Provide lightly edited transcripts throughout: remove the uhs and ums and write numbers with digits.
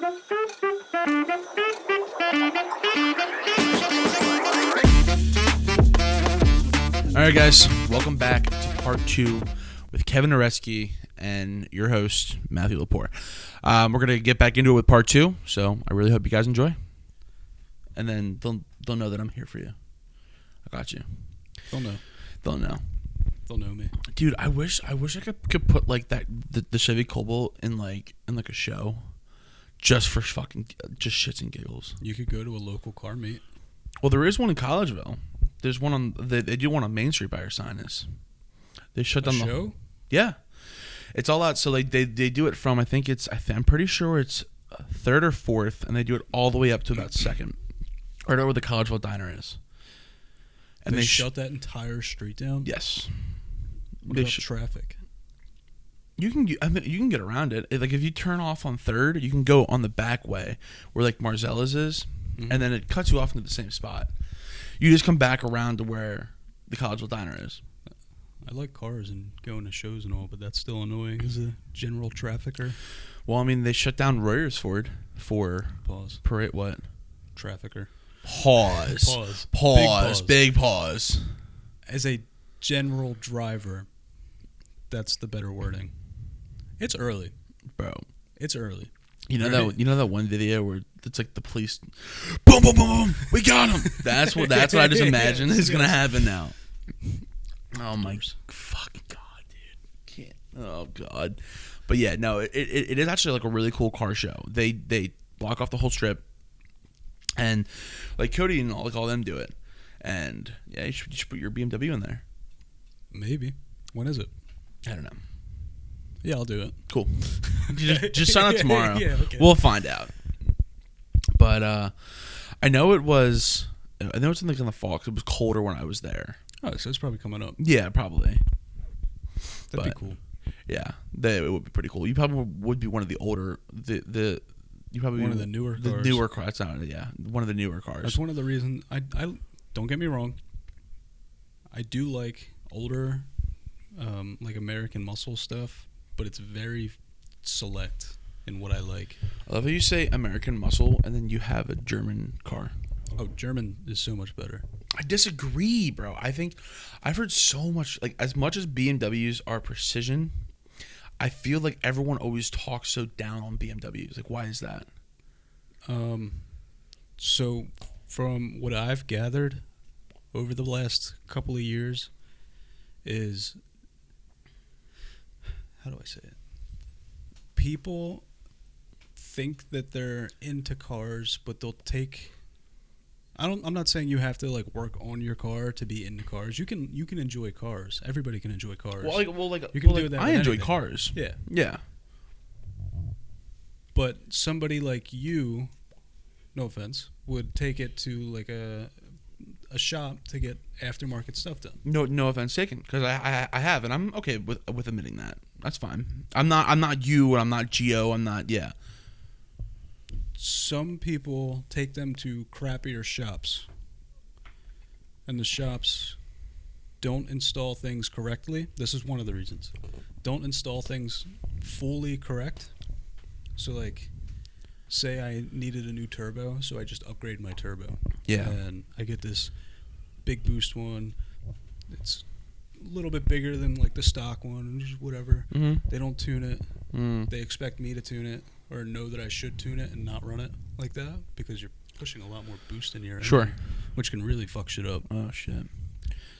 All right, guys, welcome back to part 2 with Kevin Narewski and your host, Matthew Lepore. We're going to get back into it with part 2, so I really hope you guys enjoy. And then they'll know that I'm here for you. I got you. They'll know. They'll know. They'll know me. Dude, I wish I could put like that the Chevy Cobalt in like a show, just for just shits and giggles. You could go to a local car meet. Well, there is one in Collegeville. There's one on they do one on Main Street by our Sinus. They shut down the show. Yeah, it's all out. So like they do it from I'm pretty sure it's 3rd or 4th, and they do it all the way up to about 2nd, right over where the Collegeville Diner is. And they shut that entire street down. Yes. What about traffic? You can get around it. Like if you turn off on 3rd, you can go on the back way where like Marzella's is, and then it cuts you off into the same spot. You just come back around to where the Collegeville Diner is. I like cars and going to shows and all, but that's still annoying as a general trafficker. Well, I mean, they shut down Royersford for parade. What? Trafficker. Pause. Big pause. As a general driver, that's the better wording. It's early, bro. It's early. You know that one video where it's like the police, boom, boom, boom, boom, we got him. That's what I just imagine is gonna happen now. Oh my fucking god, dude! Can't. Oh god. But yeah, no, it is actually like a really cool car show. They block off the whole strip, and like Cody and all them do it. And yeah, you should put your BMW in there. Maybe. When is it? I don't know. Yeah, I'll do it. Cool. just sign up tomorrow. Yeah, okay. We'll find out. But I know it's in the fall because it was colder when I was there. Oh, so it's probably coming up. Yeah, probably. That'd be cool. Yeah, it would be pretty cool. You probably would be one of the older you probably one of the newer cars. The newer cars. Yeah, one of the newer cars. That's one of the reasons. I don't get me wrong. I do like older, like American muscle stuff, but it's very select in what I like. I love how you say American muscle and then you have a German car. Oh, German is so much better. I disagree, bro. I think I've heard so much, like as much as BMWs are precision, I feel like everyone always talks so down on BMWs. Like, why is that? So from what I've gathered over the last couple of years is, how do I say it? People think that they're into cars, but they'll take. I'm not saying you have to like work on your car to be into cars. You can enjoy cars. Everybody can enjoy cars. You can do that. I enjoy cars. Yeah. Yeah. But somebody like you, no offense, would take it to like a shop to get aftermarket stuff done. No offense taken, because I have, and I'm okay with admitting that. That's fine. I'm not you, and I'm not Gio. I'm not. Yeah. Some people take them to crappier shops, and the shops don't install things correctly. This is one of the reasons. Don't install things fully correct. So, like, say I needed a new turbo, so I just upgrade my turbo. Yeah. And I get this big boost one. It's a little bit bigger than, like, the stock one, just whatever. Mm-hmm. They don't tune it. They expect me to tune it. Or know that I should tune it and not run it like that because you're pushing a lot more boost in your engine, sure, which can really fuck shit up. Oh shit!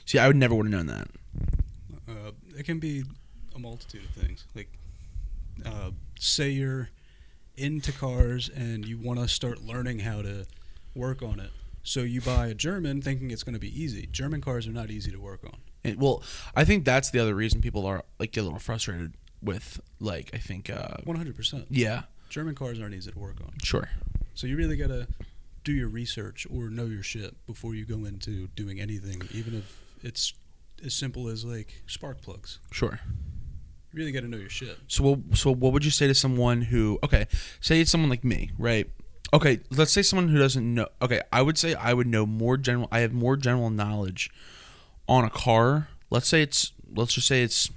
See, I would never would have known that. It can be a multitude of things. Like, say you're into cars and you want to start learning how to work on it, so you buy a German thinking it's going to be easy. German cars are not easy to work on. Well, I think that's the other reason people are like get a little frustrated with, like, I think 100%. Yeah. German cars aren't easy to work on. Sure. So you really got to do your research or know your shit before you go into doing anything, even if it's as simple as, like, spark plugs. Sure. You really got to know your shit. So what would you say to someone who, okay, say it's someone like me, right? Okay, let's say someone who doesn't know. Okay, I would say I would know more general. I have more general knowledge on a car. Let's just say it's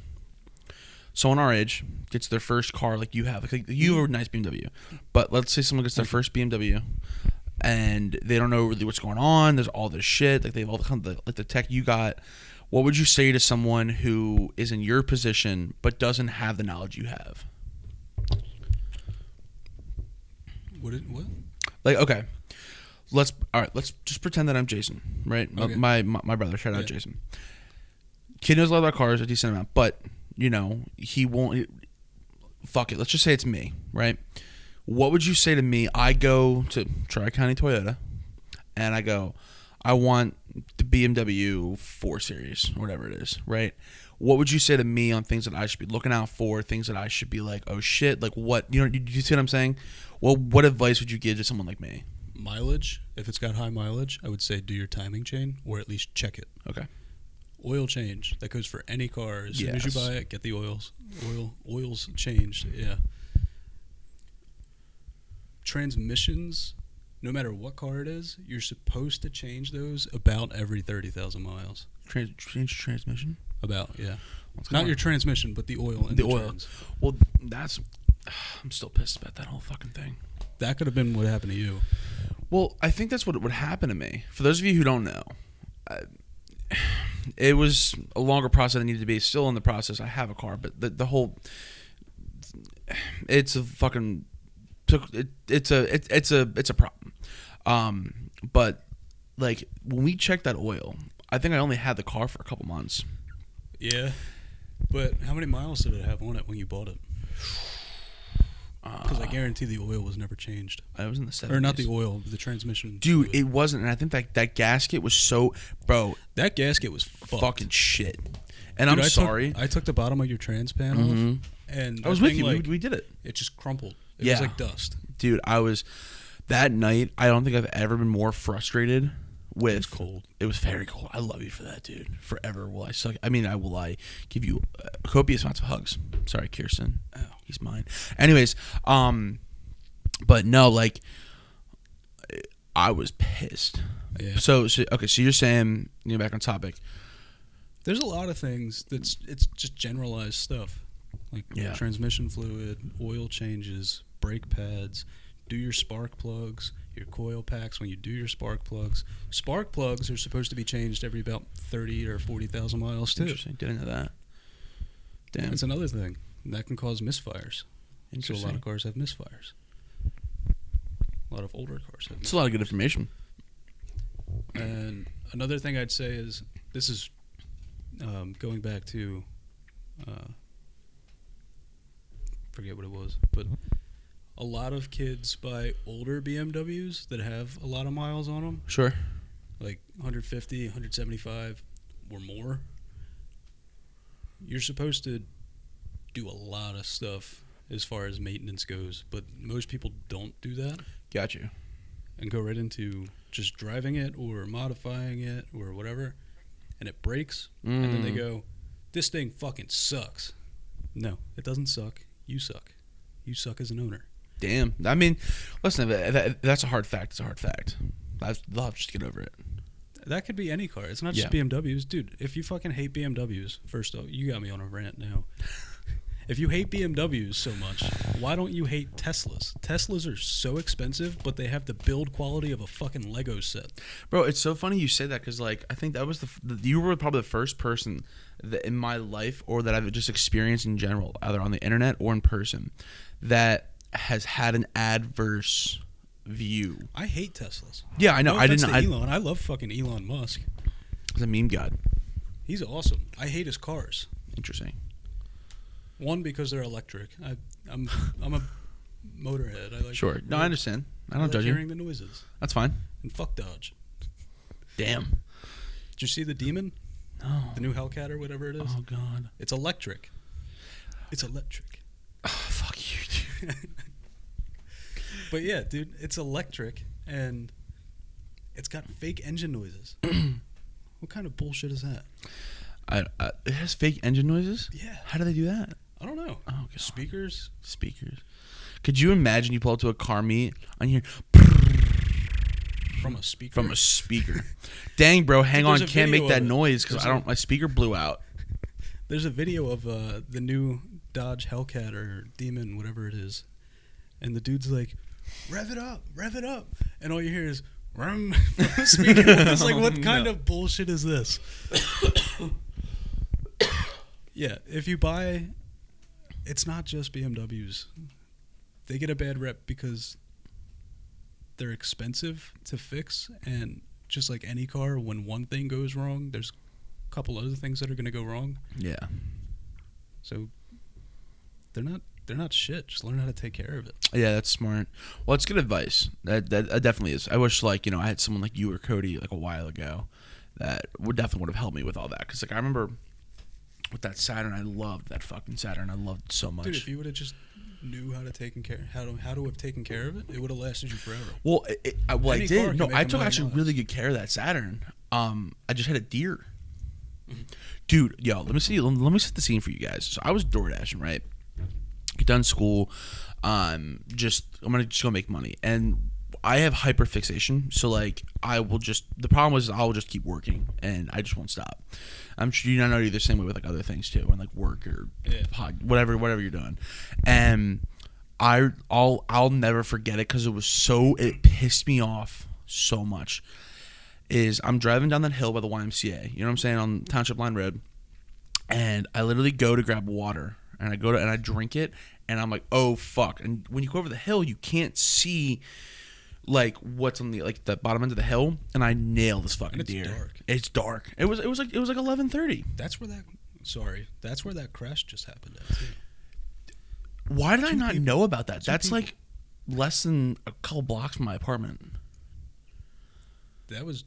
someone our age gets their first car like you have. Like you have a nice BMW. But let's say someone gets their first BMW and they don't know really what's going on. There's all this shit. Like they have all the tech you got. What would you say to someone who is in your position but doesn't have the knowledge you have? What? Like, okay. Let's just pretend that I'm Jason, right? Okay. My brother, shout out Jason. Kid knows a lot about cars, a decent amount, but he won't. Fuck it. Let's just say it's me, right? What would you say to me? I go to Tri-County Toyota, and I go, I want the BMW 4 Series, or whatever it is, right? What would you say to me on things that I should be looking out for, things that I should be like, oh shit, like what? You see what I'm saying? Well, what advice would you give to someone like me? Mileage. If it's got high mileage, I would say do your timing chain, or at least check it. Okay. Oil change. That goes for any car. As soon as you Yes. buy it, get the oils changed. Yeah. Transmissions. No matter what car it is, you're supposed to change those about every 30,000 miles. Change transmission? About, yeah. What's Not going your on? transmission, but the oil. In The oil. trans. Well, I'm still pissed about that whole fucking thing. That could have been what happened to you. Well, I think that's what would happen to me. For those of you who don't know, it was a longer process than it needed to be. Still in the process. I have a car, but the whole, it's a fucking, it's a problem. But like when we checked that oil, I think I only had the car for a couple months. Yeah. But how many miles did it have on it when you bought it? Because I guarantee the oil was never changed. I was in the 70s. Or not the oil, the transmission. Dude, fluid. it wasn't. And I think that gasket was so, bro, That gasket was fucked. fucking shit. And Dude, I'm sorry. I took the bottom of your trans panel off, and I was that with thing, you. Like, We did it. it just crumpled. It Yeah. was like dust. Dude, that night, I don't think I've ever been more frustrated with. It was cold. It was very cold. I love you for that, dude. Forever will I suck. I mean, I give you copious amounts of hugs. Sorry, Kirsten. Oh, he's mine. Anyways, but no, like, I was pissed. Yeah. So okay, so you're saying, back on topic. There's a lot of things it's just generalized stuff. Like transmission fluid, oil changes, brake pads, do your spark plugs, your coil packs when you do your spark plugs. Spark plugs are supposed to be changed every about 30 or 40,000 miles too. Interesting. Didn't know that. Damn. That's another thing. That can cause misfires. So a Interesting. lot of cars have misfires. A lot of older cars have misfires. It's a lot of good information. And another thing I'd say is, this is going back to, forget what it was, but a lot of kids buy older BMWs that have a lot of miles on them, Sure. like 150, 175 or more. You're supposed to do a lot of stuff as far as maintenance goes, but most people don't do that Got you. and go right into just driving it or modifying it or whatever, and it breaks, and then they go, this thing fucking sucks. No, it doesn't suck. You suck. You suck as an owner. Damn. I mean, listen, that's a hard fact. It's a hard fact. They'll have to just get over it. That could be any car. It's not just BMWs. Dude, if you fucking hate BMWs, first off, you got me on a rant now. If you hate BMWs so much, why don't you hate Teslas? Teslas are so expensive, but they have the build quality of a fucking Lego set. Bro, it's so funny you say that because, like, I think that was you were probably the first person that in my life, or that I've just experienced in general, either on the internet or in person, that has had an adverse view. I hate Teslas. Yeah, I know. No I offense didn't. to Elon. I love fucking Elon Musk. He's a meme god. He's awesome. I hate his cars. Interesting. One, because they're electric. I'm a motorhead. I like. Sure. No, I understand. I don't like judge you. hearing the noises. That's fine. And fuck Dodge. Damn. Did you see the Demon? No. The new Hellcat or whatever it is. Oh God. It's electric. It's electric. Oh, fuck you, dude. But yeah, dude, it's electric and it's got fake engine noises. What kind of bullshit is that? It has fake engine noises? Yeah. How do they do that? I don't know. Oh, God. Speakers. Could you imagine you pull up to a car meet and you hear From a speaker. from a speaker? Dang, bro, hang on, There's a can't make video that of it. noise because my speaker blew out. There's a video of the new Dodge Hellcat or Demon, whatever it is, and the dude's like, rev it up, and all you hear is rum from the speaker. It's like, what kind of bullshit is this? Yeah, if you buy, it's not just BMWs. They get a bad rep because they're expensive to fix, and just like any car, when one thing goes wrong, there's a couple other things that are going to go wrong. Yeah. So they're not shit. Just learn how to take care of it. Yeah, that's smart. Well, it's good advice. That definitely is. I wish, like, I had someone like you or Cody like a while ago that would have helped me with all that. Because like I remember with that Saturn, I loved that fucking Saturn. I loved it so much. Dude, if you would have just knew how to have taken care of it, it would have lasted you forever. Well, I did. No, I took actually $1 million. really good care of that Saturn. I just had a deer. Dude, yo, let me set the scene for you guys. So I was door dashing, right? Get done school. I'm gonna go make money, and I have hyperfixation. So like, the problem was I'll just keep working, and I just won't stop. I'm sure you know you're the same way with like other things too, and like work or whatever you're doing. And I'll never forget it because it pissed me off so much. I'm driving down that hill by the YMCA, you know what I'm saying, on Township Line Road, and I literally go to grab water, and I drink it, and I'm like, oh fuck! And when you go over the hill, you can't see like what's on the bottom end of the hill, and I nail this fucking deer. Dark. It's dark. It was like 11:30. That's where that crash just happened at too. Why did I not know about that? That's like less than a couple blocks from my apartment. That was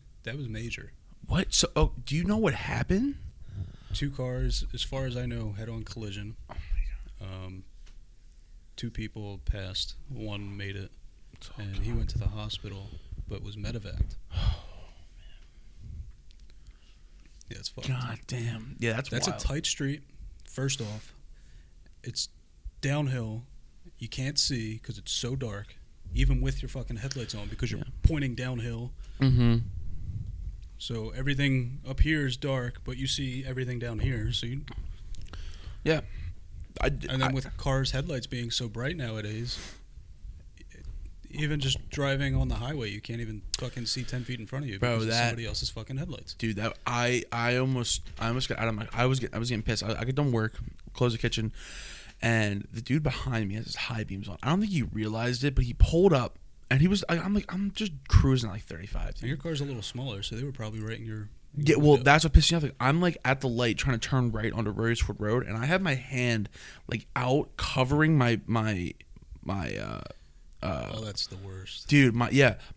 major. What? So, do you know what happened? 2 cars, as far as I know, head-on collision. Oh my god. 2 people passed. 1 made it, and he went to the hospital, but was medevaced. Oh man. Yeah, it's fucked. God damn. Yeah, that's wild. a tight street. First off, it's downhill. You can't see because it's so dark, even with your fucking headlights on, because you're pointing downhill. Mm-hmm. So everything up here is dark, but you see everything down here. So yeah. And then with cars' headlights being so bright nowadays, even just driving on the highway, you can't even fucking see 10 feet in front of you because of somebody else's fucking headlights. Dude, that I almost got out of my. I was getting pissed. I get done work, close the kitchen, and the dude behind me has his high beams on. I don't think he realized it, but he pulled up. And he was, I'm just cruising at like 35. And your car's a little smaller, so they were probably right in your. Yeah, well, that's what pissed me off. Like, I'm like at the light trying to turn right onto Rosewood Road, and I have my hand like out covering my. Oh, that's the worst, dude. My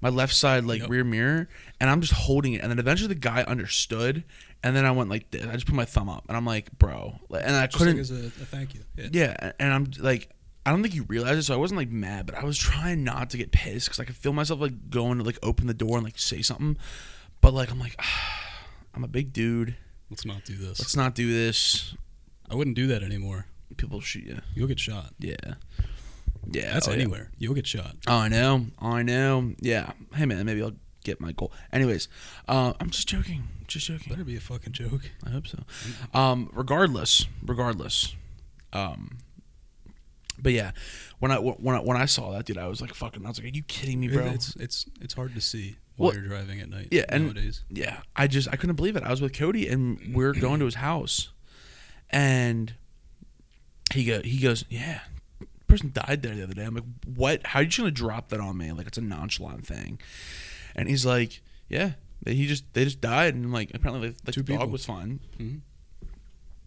left side rear mirror, and I'm just holding it. And then eventually the guy understood, and then I went like this. I just put my thumb up, and I'm like, bro, and I just couldn't. Like as a thank you. Yeah, and I'm like. I don't think he realized it, so I wasn't like mad, but I was trying not to get pissed because I could feel myself like going to like open the door and like say something, but like I'm like, I'm a big dude. Let's not do this. Let's not do this. I wouldn't do that anymore. People shoot you. You'll get shot. Yeah. Yeah. That's anywhere. You'll get shot. Oh, I know. Yeah. Hey man, maybe I'll get my goal. Anyways, I'm just joking. Better be a fucking joke. I hope so. Regardless. But yeah, when I saw that, dude, I was like, "Fucking!" I was like, "Are you kidding me, bro?" It's hard to see while you're driving at night. Yeah, nowadays. Yeah, I couldn't believe it. I was with Cody, and we're going to his house, and he goes, "Yeah, person died there the other day." I'm like, "What? How are you gonna drop that on me? Like it's a nonchalant thing?" And he's like, "Yeah, they just died, and like apparently like the dog was fine." Mm-hmm.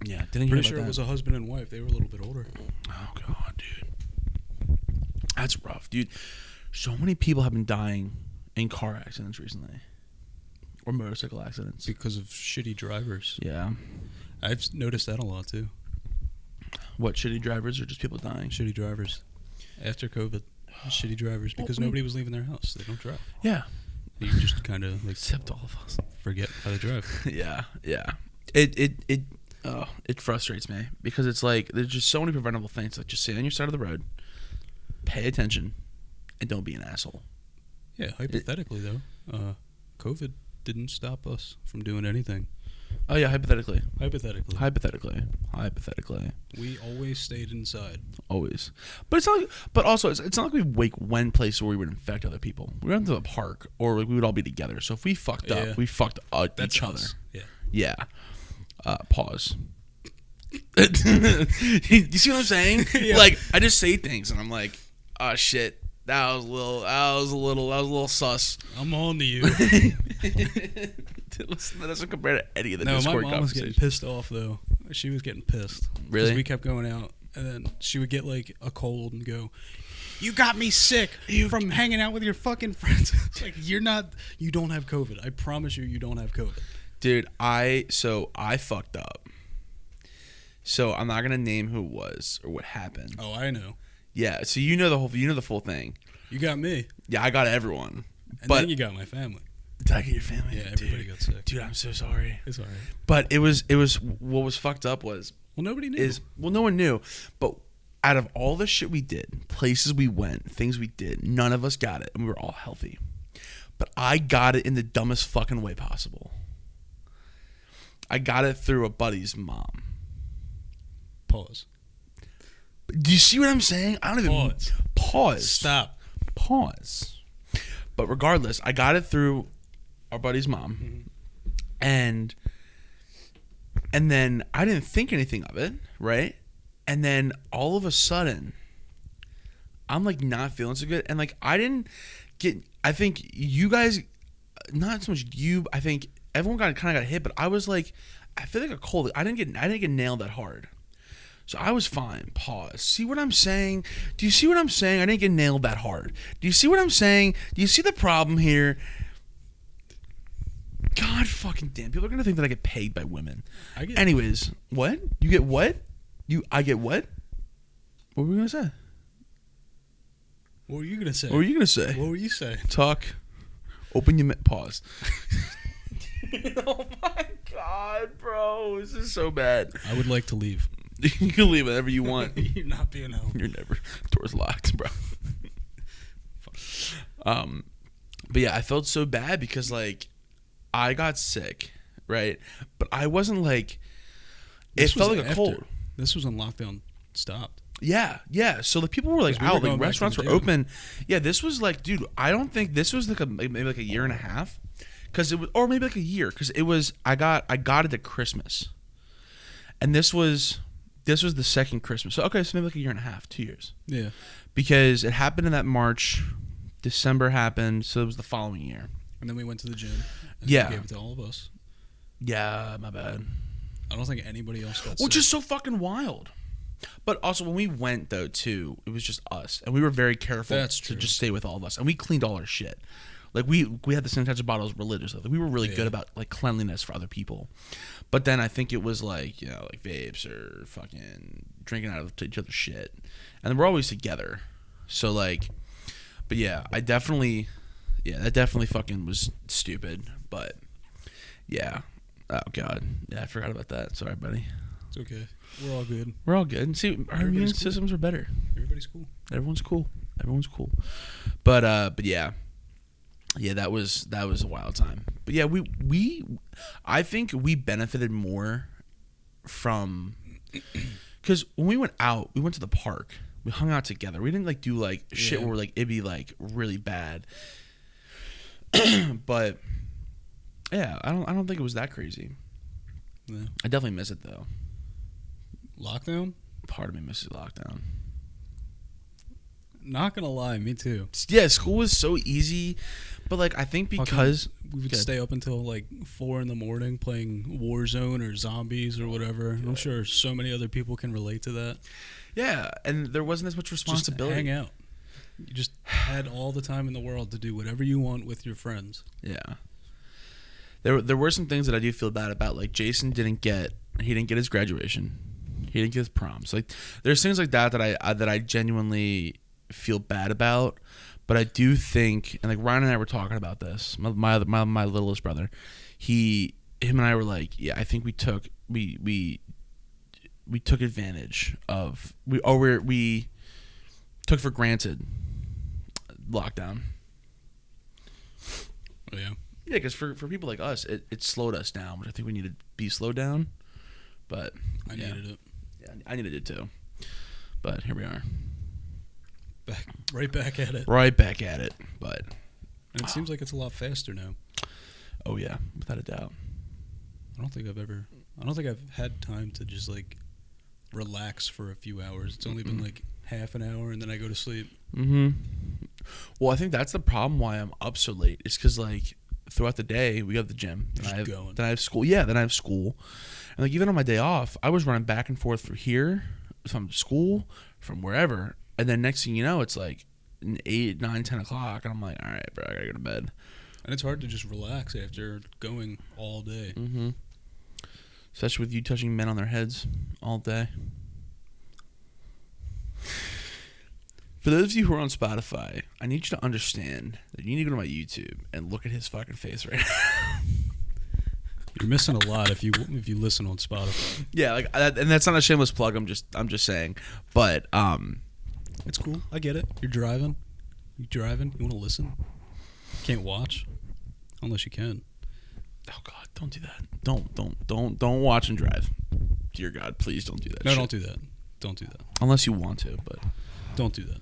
Yeah, didn't pretty sure it was a husband and wife. They were a little bit older. Oh god, dude, that's rough, dude. So many people have been dying in car accidents recently, or motorcycle accidents because of shitty drivers. Yeah, I've noticed that a lot too. What, shitty drivers or just people dying? Shitty drivers. After COVID, shitty drivers because nobody was leaving their house. They don't drive. Yeah, you just kind of like except all of us forget how to drive. Yeah. It frustrates me because it's like there's just so many preventable things. Like just stay on your side of the road, pay attention, and don't be an asshole. Yeah, hypothetically though, COVID didn't stop us from doing anything. Oh yeah, hypothetically. Hypothetically. We always stayed inside. Always. But it's not. But also, it's not like we went places where we would infect other people. We went to the park, or we would all be together. So if we fucked up, we fucked That's each us. other. Yeah. Pause. You see what I'm saying? Yeah. Like, I just say things, and I'm like, oh shit. That was a little sus. I'm on to you. That doesn't compare to any of the Discord my mom was getting pissed off though. She was getting pissed. Really? We kept going out, and then she would get like a cold and go, "You got me sick from hanging out with your fucking friends." It's like you don't have COVID. I promise you don't have COVID. Dude, I fucked up. So I'm not gonna name who it was or what happened. Oh, I know. Yeah, so you know the full thing. You got me. Yeah, I got everyone. And then you got my family. Did I get your family? Yeah, everybody got sick. Dude, I'm so sorry. It's all right. But it was what was fucked up was nobody knew. No one knew. But out of all the shit we did, places we went, things we did, none of us got it, and we were all healthy. But I got it in the dumbest fucking way possible. I got it through a buddy's mom. Pause. Do you see what I'm saying? I don't even pause. Stop. Pause. But regardless, I got it through our buddy's mom, and then I didn't think anything of it, right? And then all of a sudden, I'm like not feeling so good, and like I think you guys, not so much you. I think everyone kind of got hit, but I was like, I feel like a cold. I didn't get nailed that hard. So I was fine. Pause. See what I'm saying? Do you see what I'm saying? I didn't get nailed that hard. Do you see what I'm saying? Do you see the problem here? God fucking damn. People are going to think that I get paid by women. Anyways, what? You get what? I get what? What were we going to say? What were you going to say? What were you going to say? What were you saying? Talk. Open your pause. Oh my God, bro. This is so bad. I would like to leave. You can leave whenever you want. You're not being home. You're never. Door's locked, bro. But yeah, I felt so bad because like I got sick, right? But I wasn't like. It felt like a cold. This was when lockdown stopped. Yeah. So the people were like out, like restaurants were open. Yeah, this was like, dude. I don't think this was like maybe like a year and a half, because it was, or maybe like a year, because it was. I got it at Christmas, and this was the second Christmas. So okay, so maybe like a year and a half, 2 years. Yeah. Because it happened in that March, December happened, so it was the following year. And then we went to the gym. And yeah. Gave it to all of us. Yeah, my bad. I don't think anybody else got sick. Which is so fucking wild. But also when we went though too, it was just us, and we were very careful to just stay with all of us, and we cleaned all our shit. Like we had the sanitizer bottles religiously. Like we were really good about like cleanliness for other people. But then I think it was like, you know, like vapes or fucking drinking out of each other's shit. And then we're always together. So like, but yeah, that definitely fucking was stupid. But yeah. Oh God. Yeah, I forgot about that. Sorry, buddy. It's okay. We're all good. We're all good. And see, our immune systems are better. Everybody's cool. Everyone's cool. But yeah. Yeah, that was a wild time. But yeah, I think we benefited more from, because when we went out, we went to the park. We hung out together. We didn't like do like shit where like it'd be like really bad. But yeah, I don't think it was that crazy. Yeah. I definitely miss it though. Lockdown? Part of me misses lockdown. Not gonna lie, me too. Yeah, school was so easy, but like I think because we would stay up until like 4 a.m. playing Warzone or Zombies or whatever. I'm sure so many other people can relate to that. Yeah, and there wasn't as much responsibility. Just hang out. You just had all the time in the world to do whatever you want with your friends. Yeah. There were some things that I do feel bad about. Like Jason didn't get his graduation. He didn't get his proms. Like there's things like that I genuinely feel bad about, but I do think, and like Ryan and I were talking about this. My littlest brother, him and I were like, yeah, I think we took advantage of we took for granted lockdown. Oh, yeah. Yeah, because for people like us, it slowed us down, which I think we need to be slowed down. But I needed it. Yeah, I needed it too. But here we are. Right back at it. Right back at it. But and it seems like it's a lot faster now. Oh yeah, without a doubt. I don't think I've had time to just like relax for a few hours. It's only been like half an hour, and then I go to sleep. Well, I think that's the problem why I'm up so late. It's because like throughout the day we got the gym, then I have school. Yeah, then I have school, and like even on my day off, I was running back and forth from here, from school, from wherever, and then next thing you know, it's like 8, 9, 10 o'clock, and I'm like, all right, bro, I gotta go to bed. And it's hard to just relax after going all day. Especially with you touching men on their heads all day. For those of you who are on Spotify, I need you to understand that you need to go to my YouTube and look at his fucking face right now. You're missing a lot if you listen on Spotify. Yeah, like, and that's not a shameless plug. I'm just saying, but it's cool. I get it. You're driving. You want to listen? Can't watch, unless you can. Oh God, don't do that. Don't watch and drive. Dear God, please don't do that. No, don't do that. Don't do that. Unless you want to, but don't do that.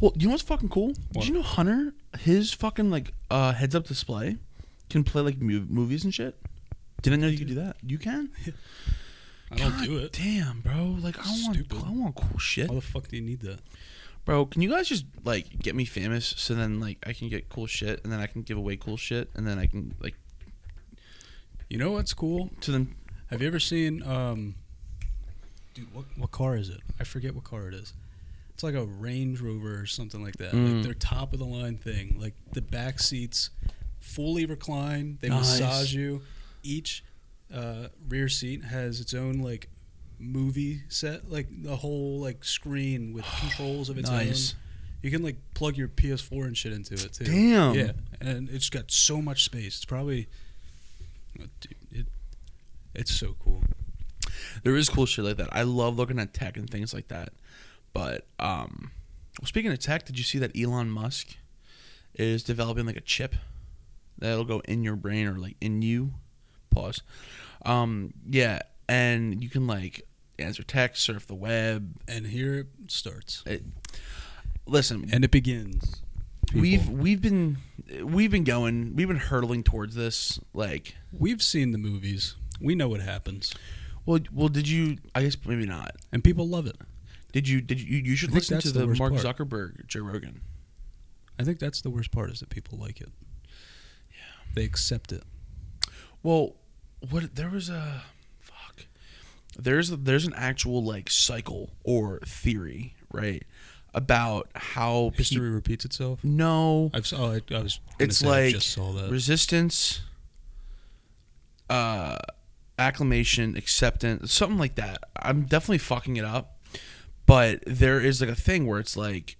Well, you know what's fucking cool? What? Did you know Hunter, his fucking like heads-up display can play like movies and shit? Didn't know you could do that. You can? I don't do it. Damn, bro. Like I want cool shit. Why the fuck do you need that? Bro, can you guys just like get me famous so then like I can get cool shit and then I can give away cool shit and then I can like. You know what's cool? To them. Have you ever seen dude, what car is it? I forget what car it is. It's like a Range Rover or something like that. Like their top of the line thing. Like the back seats fully recline. They massage you. Each rear seat has its own like movie set, like the whole like screen with controls of its own. You can like plug your PS4 and shit into it too. Damn. Yeah, and it's got so much space. It's probably, dude, it's so cool. There is cool shit like that. I love looking at tech and things like that. But well, speaking of tech, did you see that Elon Musk is developing like a chip that'll go in your brain or like in you? Pause. Yeah, and you can like answer text, surf the web, and here it starts. Listen, and it begins. People. We've been hurtling towards this. Like we've seen the movies. We know what happens. Well, did you? I guess maybe not. And people love it. Did you? You should listen to the Mark Zuckerberg, Joe Rogan. I think that's the worst part is that people like it. Yeah, they accept it. Well, there's an actual like cycle or theory, right, about how history repeats itself. No, I was. It's like I just saw that. Resistance, acclamation, acceptance, something like that. I'm definitely fucking it up, but there is like a thing where it's like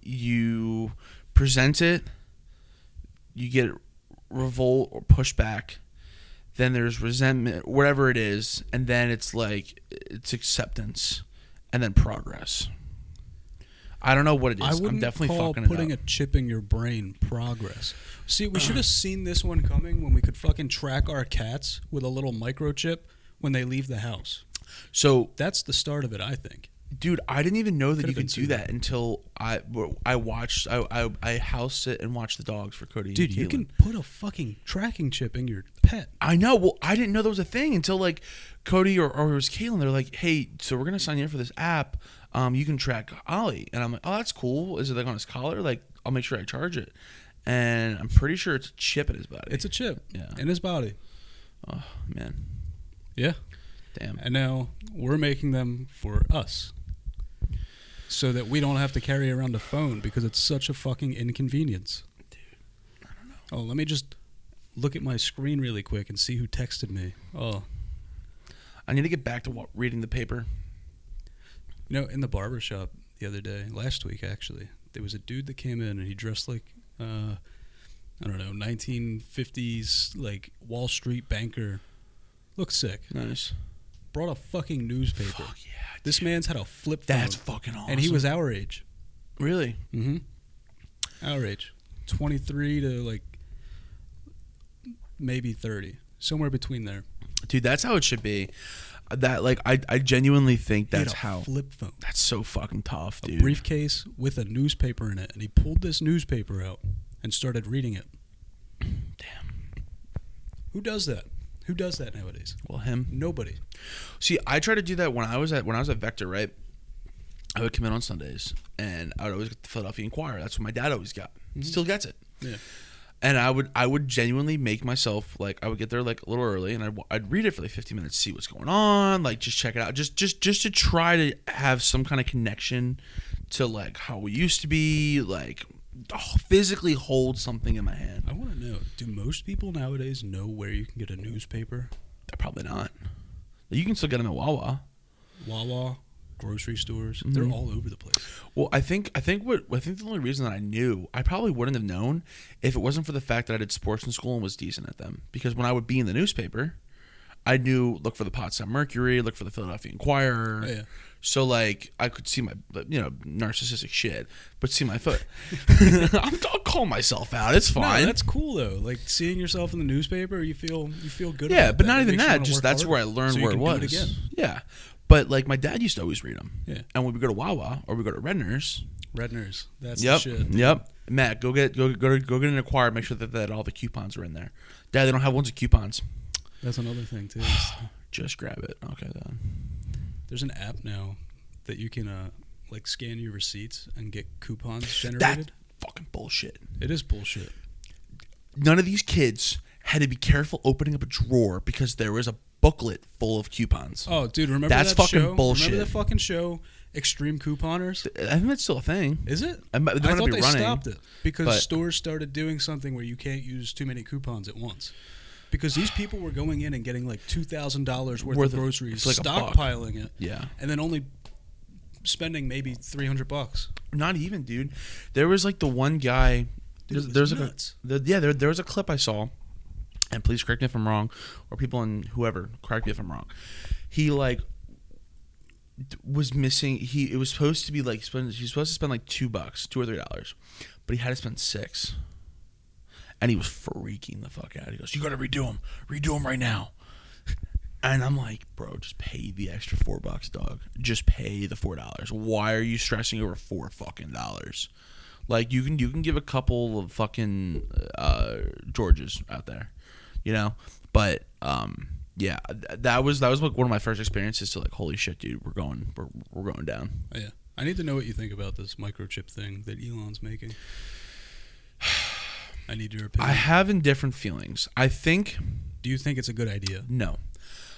you present it, you get revolt or pushback, then there's resentment, whatever it is, and then it's like it's acceptance, and then progress. I don't know what it is. I'm definitely fucking it up. Putting a chip in your brain progress. See, we should have seen this one coming when we could fucking track our cats with a little microchip when they leave the house. So that's the start of it, I think. Dude, I didn't even know that you could do that until I house sit and watch the dogs for Cody. Dude, you can put a fucking tracking chip in your pet. I know. Well, I didn't know that was a thing until like Cody or it was Kaylin. They're like, hey, so we're gonna sign you in for this app. You can track Ollie, and I'm like, oh, that's cool. Is it like on his collar? Like, I'll make sure I charge it. And I'm pretty sure it's a chip in his body. It's a chip, in his body. Oh man, yeah, damn. And now we're making them for us, so that we don't have to carry around a phone because it's such a fucking inconvenience. Dude, I don't know. Oh, let me just look at my screen really quick and see who texted me. Oh, I need to get back to reading the paper. You know, in the barber shop the other day, last week actually, there was a dude that came in and he dressed like, I don't know, 1950s, like Wall Street banker. Looked sick. Nice. Brought a fucking newspaper. Fuck yeah. Dude. This man's had a flip phone. That's fucking awesome. And he was our age. Really? Mm-hmm. Our age. 23 to like maybe 30, somewhere between there. Dude, that's how it should be. That like I genuinely think that's how flip phone. That's so fucking tough, dude. A briefcase with a newspaper in it, and he pulled this newspaper out and started reading it. Damn. Who does that? Who does that nowadays? Well, him. Nobody. See, I tried to do that when I was at Vector, right? I would come in on Sundays, and I would always get the Philadelphia Inquirer. That's what my dad always got. Mm-hmm. Still gets it. Yeah. And I would genuinely make myself, like, I would get there like a little early, and I'd read it for like 15 minutes, see what's going on, like just check it out, just to try to have some kind of connection to like how we used to be, like physically hold something in my hand. I want to know, do most people nowadays know where you can get a newspaper? Probably not. You can still get them at Wawa. Wawa, grocery stores, Mm-hmm. they're all over the place. Well, I think the only reason that I knew, I probably wouldn't have known if it wasn't for the fact that I did sports in school and was decent at them. Because when I would be in the newspaper, I knew, look for the Potsdam Mercury, look for the Philadelphia Inquirer. Oh, yeah. So like I could see my, narcissistic shit, but see my foot. I'll call myself out. It's fine. No, that's cool though. Like seeing yourself in the newspaper, you feel good. Yeah, about but that. not It even makes you that. wanna Just work that's hard where I learned so you where it can was. do it again. Yeah, but like my dad used to always read them. Yeah. And when we go to Wawa or we go to Redner's. Redner's. That's Yep. the shit. Yep. Matt, go get an Acquire. Make sure that all the coupons are in there. Dad, they don't have ones with coupons. That's another thing too. Just grab it. Okay, then. There's an app now that you can like scan your receipts and get coupons generated. That's fucking bullshit. It is bullshit. None of these kids had to be careful opening up a drawer because there was a booklet full of coupons. Oh, dude, remember That's that fucking show? bullshit. Remember that fucking show, Extreme Couponers? I think that's still a thing. Is it? They might I thought be they running, stopped it because but- stores started doing something where you can't use too many coupons at once. Because these people were going in and getting like $2,000 worth of groceries, for like a buck. stockpiling it, Yeah. and then only spending maybe $300. Not even, dude. There was like the one guy. Dude, it There's was like nuts. there was a clip I saw, and please correct me if I'm wrong, or people in whoever correct me if I'm wrong. He like was missing. It was supposed to be like he was supposed to spend like $2, $2 or $3, but he had to spend $6, and he was freaking the fuck out. He goes, "You got to redo them right now." And I'm like, bro, just pay the extra $4, dog. Just pay the $4. Why are you stressing over $4 Like you can give a couple of fucking Georges out there, But yeah, that was like one of my first experiences to like, holy shit, dude, we're going down. Oh, yeah, I need to know what you think about this microchip thing that Elon's making. I need your opinion. I have indifferent feelings. Do you think it's a good idea? No,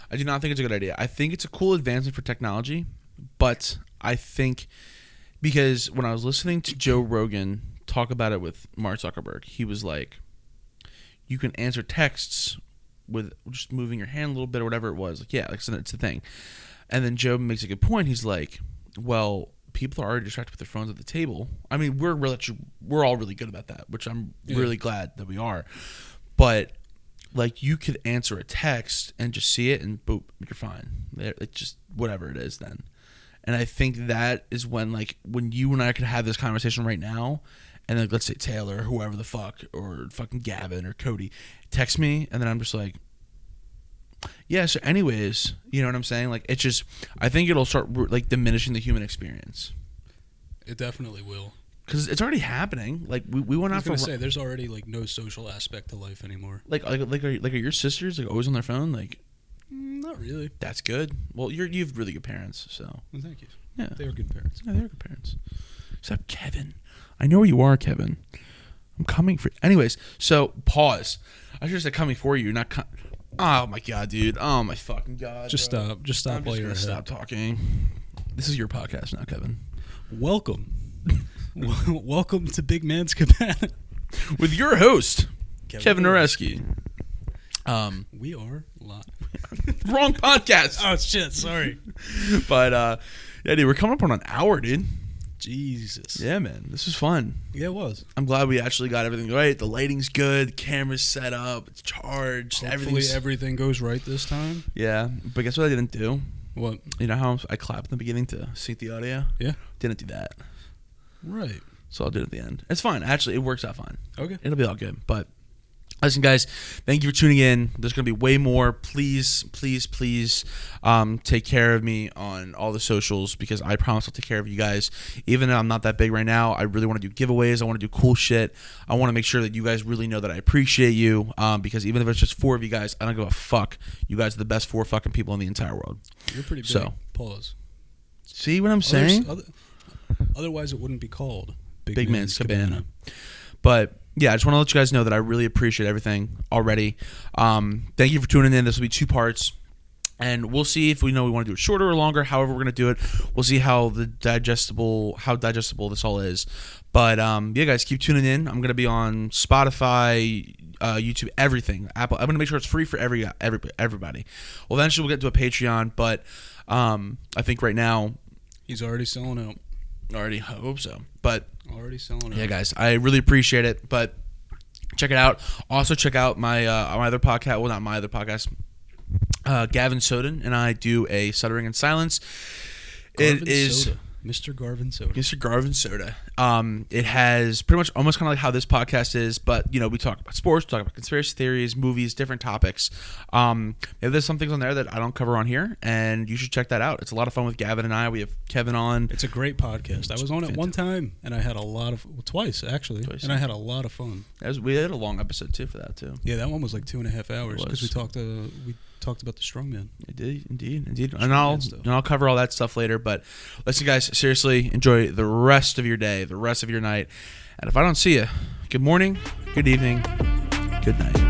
I do not think it's a good idea. I think it's a cool advancement for technology, but I think because when I was listening to Joe Rogan talk about it with Mark Zuckerberg, he was like, you can answer texts with just moving your hand a little bit or whatever it was. Like, yeah, like it's a thing. And then Joe makes a good point. He's like, well, people are already distracted with their phones at the table. I mean, we're all really good about that, which I'm really glad that we are. But like, you could answer a text and just see it and boop, you're fine. It's just whatever it is then. And I think that is when you and I could have this conversation right now, and like, let's say Taylor or whoever the fuck, or fucking Gavin or Cody text me, and then I'm just like, yeah, so anyways, you know what I'm saying? Like, it's just, I think it'll start like diminishing the human experience. It definitely will. Because it's already happening. Like, we went I out was for gonna say, there's already like no social aspect to life anymore. are your sisters like always on their phone? Like, Not really. that's good. Well, you have really good parents, so Well, thank you. yeah, They are good parents. yeah, they're good parents. Except Kevin. I know where you are, Kevin. I'm coming for. Anyways, so pause. I should have said coming for you, not. Oh my god, dude. Oh my fucking god. Just bro. stop. Just stop I'm while just you're gonna ahead. stop talking. This is your podcast now, Kevin. Welcome. Welcome to Big Man's Cabana. With your host, Kevin Narewski. We are live. Wrong podcast. Oh shit! Sorry. But yeah, dude, we're coming up on an hour, dude. Jesus. Yeah, man, this is fun. Yeah, it was. I'm glad we actually got everything right. The lighting's good, the camera's set up, it's charged, Hopefully everything goes right this time. yeah. But guess what I didn't do? What? You know how I clapped in the beginning to sync the audio? Yeah. Didn't do that. Right. So I'll do it at the end. It's fine. Actually, it works out fine. Okay. It'll be all good. But Listen, guys, thank you for tuning in. There's going to be way more. Please, please, please take care of me on all the socials because I promise I'll take care of you guys. Even though I'm not that big right now, I really want to do giveaways. I want to do cool shit. I want to make sure that you guys really know that I appreciate you because even if it's just 4 of you guys, I don't give a fuck. You guys are the best 4 fucking people in the entire world. You're pretty big. So, pause. See what I'm saying? Otherwise, it wouldn't be called Big Man's Cabana. But yeah, I just want to let you guys know that I really appreciate everything already. Thank you for tuning in. This will be 2 parts. And we'll see if we want to do it shorter or longer. However, we're going to do it. We'll see how digestible this all is. But yeah, guys, keep tuning in. I'm going to be on Spotify, YouTube, everything. Apple. I'm going to make sure it's free for everybody. Well, eventually we'll get to a Patreon, but I think right now he's already selling out. Already hope so. But already selling out. Yeah, guys, I really appreciate it. But check it out. Also check out my other podcast. Well, not my other podcast. Gavin Soden and I do a Stuttering in Silence. Garvin Soda. Mr. Garvin Soda. Mr. Garvin Soda. It has pretty much almost kind of like how this podcast is, but we talk about sports, we talk about conspiracy theories, movies, different topics. Maybe there's some things on there that I don't cover on here, and you should check that out. It's a lot of fun with Gavin and I. We have Kevin on. It's a great podcast. I was on it one time, and I had a lot of twice actually, and I had a lot of fun. We had a long episode too for that too. Yeah, that one was like 2.5 hours because we talked about the strongman. It did, indeed. And I'll cover all that stuff later. But listen, guys, seriously, enjoy the rest of your day, the rest of your night. And if I don't see you, good morning, good evening, good night.